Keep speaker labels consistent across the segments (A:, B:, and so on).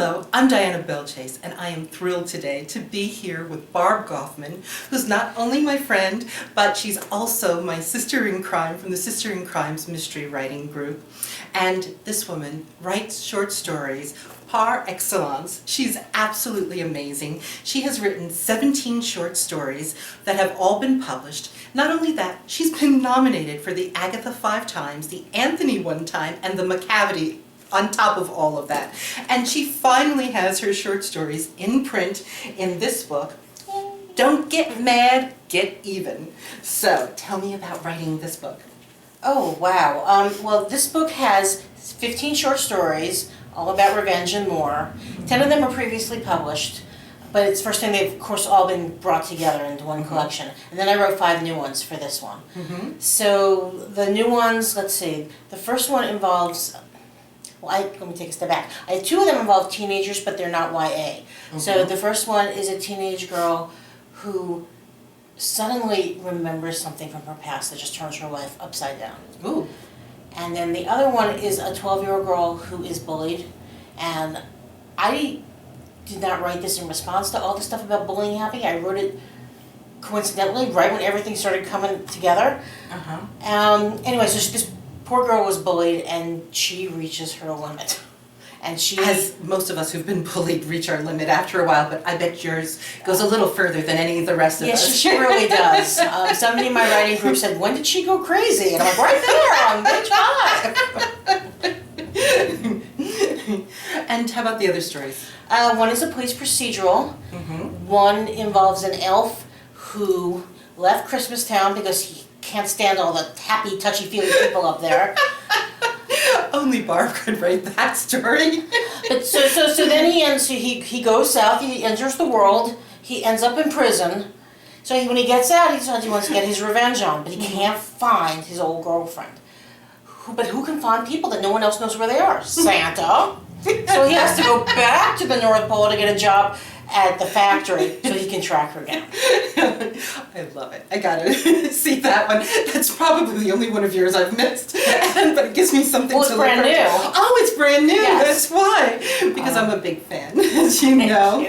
A: Hello, I'm Diana Belchase, and I am thrilled today to be here with Barb Goffman, who's not only my friend, but she's also my sister in crime from the Sister in Crimes mystery writing group. And this woman writes short stories par excellence. She's absolutely amazing. She has written 17 short stories that have all been published. Not only that, she's been nominated for the Agatha 5 times, the Anthony 1 time, and the Macavity on top of all of that. And she finally has her short stories in print in this book, Don't Get Mad, Get Even. So tell me about writing this book.
B: Oh, wow. Well, this book has 15 short stories, all about revenge and more. 10 of them were previously published, but it's the first time they've, of course, all been brought together into one collection. And then I wrote 5 new ones for this one. So the new ones, let's see, the first one involves, let me take a step back. 2 of them involve teenagers, but they're not YA. So the first one is a teenage girl who suddenly remembers something from her past that just turns her life upside down.
A: Ooh.
B: And then the other one is a 12-year-old girl who is bullied. And I did not write this in response to all the stuff about bullying happening. I wrote it coincidentally right when everything started coming together. Anyway, so this poor girl was bullied and she reaches her limit. And she,
A: as most of us who've been bullied reach our limit after a while, but I bet yours goes a little further than any of the rest of us.
B: Yes, she really does. Somebody in my writing group said, "When did she go crazy?" And I'm like, right there on page 5.
A: And how about the other stories?
B: One is a police procedural. One involves an elf who left Christmas Town because he can't stand all the happy, touchy-feely people up there.
A: Only Barb could write that story.
B: But so then he goes south, he enters the world, he ends up in prison. So when he gets out, he decides he wants to get his revenge on, but he can't find his old girlfriend. But who can find people that no one else knows where they are? Santa. So he has to go back to the North Pole to get a job at the factory so he can track her down.
A: I love it. I gotta see that one. That's probably the only one of yours I've missed. But it gives me something to look
B: brand
A: forward to.
B: new.
A: Oh, it's brand new.
B: Yes.
A: That's why. Because I'm a big fan, as you know.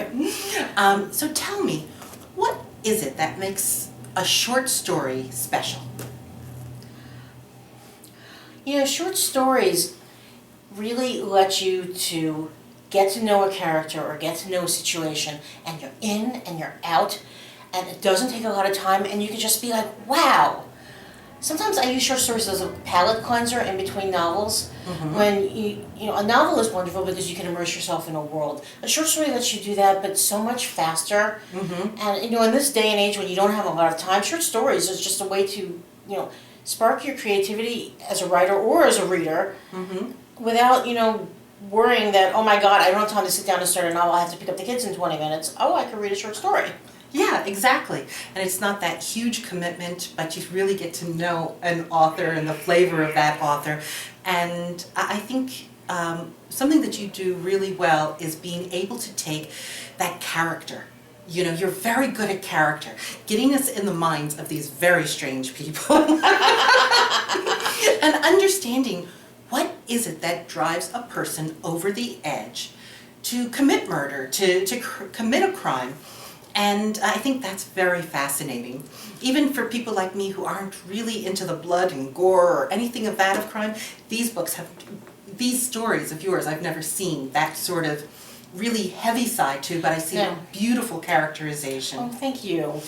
A: So tell me, what is it that makes a short story special?
B: You know, short stories really let you to get to know a character or get to know a situation, and you're in and you're out, and it doesn't take a lot of time, and you can just be like, wow. Sometimes I use short stories as a palate cleanser in between novels. When you know, a novel is wonderful because you can immerse yourself in a world. A short story lets you do that, but so much faster. And you know, in this day and age when you don't have a lot of time, short stories is just a way to, you know, spark your creativity as a writer or as a reader without, you know, worrying that, oh my God, I don't have time to sit down and start a novel, I have to pick up the kids in 20 minutes. Oh, I can read a short story.
A: Yeah, exactly. And it's not that huge commitment, but you really get to know an author and the flavor of that author. And I think something that you do really well is being able to take that character. You know, you're very good at character, getting us in the minds of these very strange people. And understanding what is it that drives a person over the edge to commit murder, to commit a crime. And I think that's very fascinating. Even for people like me who aren't really into the blood and gore or anything of that of crime, these books have, these stories of yours, I've never seen that sort of really heavy side to, but I see beautiful characterization.
B: Oh, thank you.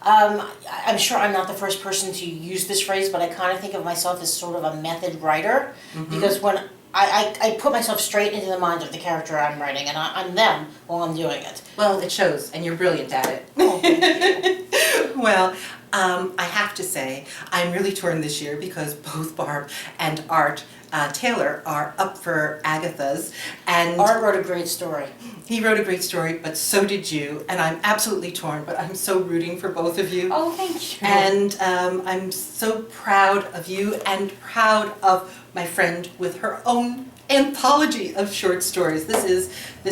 B: I'm sure I'm not the first person to use this phrase, but I kind of think of myself as sort of a method writer, because when I put myself straight into the mind of the character I'm writing, and I'm them while I'm doing it.
A: Well, it shows, and you're brilliant at it.
B: Oh, thank you.
A: Well, I have to say, I'm really torn this year because both Barb and Art Taylor are up for Agatha's, and
B: Art wrote a great story.
A: He wrote a great story, but so did you, and I'm absolutely torn, but I'm so rooting for both of you.
B: Oh, thank you.
A: And I'm so proud of you and proud of my friend with her own anthology of short stories. This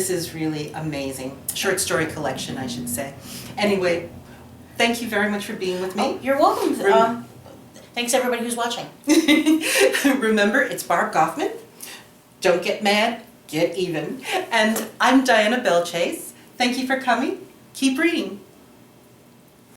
A: is really amazing. Short story collection, I should say. Anyway, thank you very much for being with me.
B: Oh, you're welcome. Thanks everybody who's watching.
A: Remember, it's Barb Goffman. Don't get mad, get even. And I'm Diana Belchase. Thank you for coming. Keep reading.